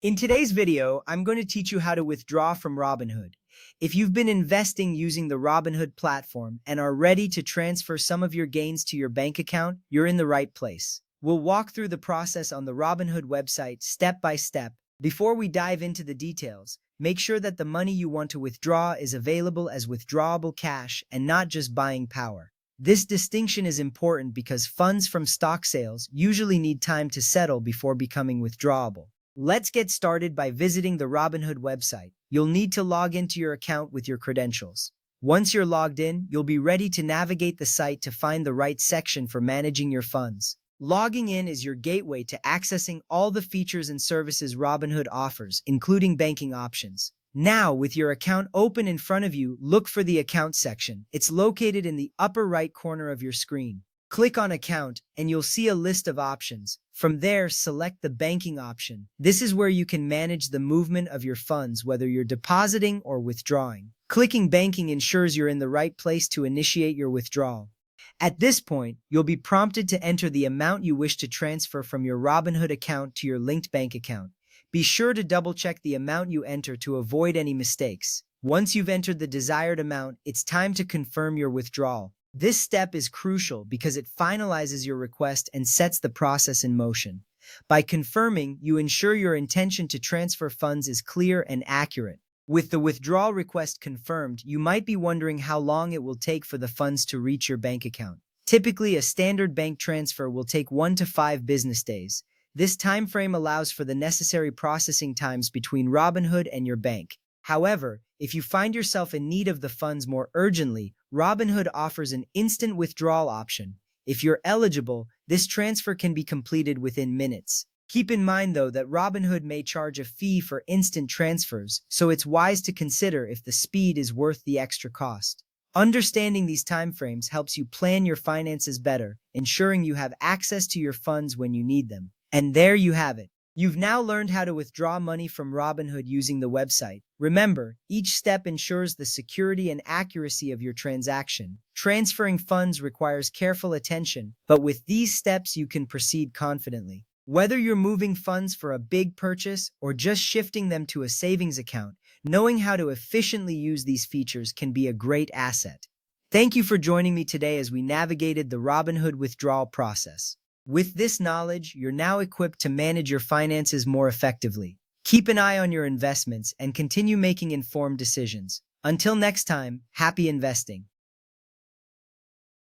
In today's video, I'm going to teach you how to withdraw from Robinhood. If you've been investing using the Robinhood platform and are ready to transfer some of your gains to your bank account, you're in the right place. We'll walk through the process on the Robinhood website step by step. Before we dive into the details, make sure that the money you want to withdraw is available as withdrawable cash and not just buying power. This distinction is important because funds from stock sales usually need time to settle before becoming withdrawable. Let's get started by visiting the Robinhood website. You'll need to log into your account with your credentials. Once you're logged in, you'll be ready to navigate the site to find the right section for managing your funds. Logging in is your gateway to accessing all the features and services Robinhood offers, including banking options. Now, with your account open in front of you, look for the Account section. It's located in the upper right corner of your screen. Click on Account and you'll see a list of options. From there, select the banking option. This is where you can manage the movement of your funds, whether you're depositing or withdrawing. Clicking Banking ensures you're in the right place to initiate your withdrawal. At this point, you'll be prompted to enter the amount you wish to transfer from your Robinhood account to your linked bank account. Be sure to double-check the amount you enter to avoid any mistakes. Once you've entered the desired amount, it's time to confirm your withdrawal. This step is crucial because it finalizes your request and sets the process in motion. By confirming, you ensure your intention to transfer funds is clear and accurate. With the withdrawal request confirmed, you might be wondering how long it will take for the funds to reach your bank account. Typically, a standard bank transfer will take 1 to 5 business days. This time frame allows for the necessary processing times between Robinhood and your bank. However, if you find yourself in need of the funds more urgently, Robinhood offers an instant withdrawal option. If you're eligible, this transfer can be completed within minutes. Keep in mind, though, that Robinhood may charge a fee for instant transfers, so it's wise to consider if the speed is worth the extra cost. Understanding these timeframes helps you plan your finances better, ensuring you have access to your funds when you need them. And there you have it. You've now learned how to withdraw money from Robinhood using the website. Remember, each step ensures the security and accuracy of your transaction. Transferring funds requires careful attention, but with these steps you can proceed confidently. Whether you're moving funds for a big purchase or just shifting them to a savings account, knowing how to efficiently use these features can be a great asset. Thank you for joining me today as we navigated the Robinhood withdrawal process. With this knowledge, you're now equipped to manage your finances more effectively. Keep an eye on your investments and continue making informed decisions. Until next time, happy investing.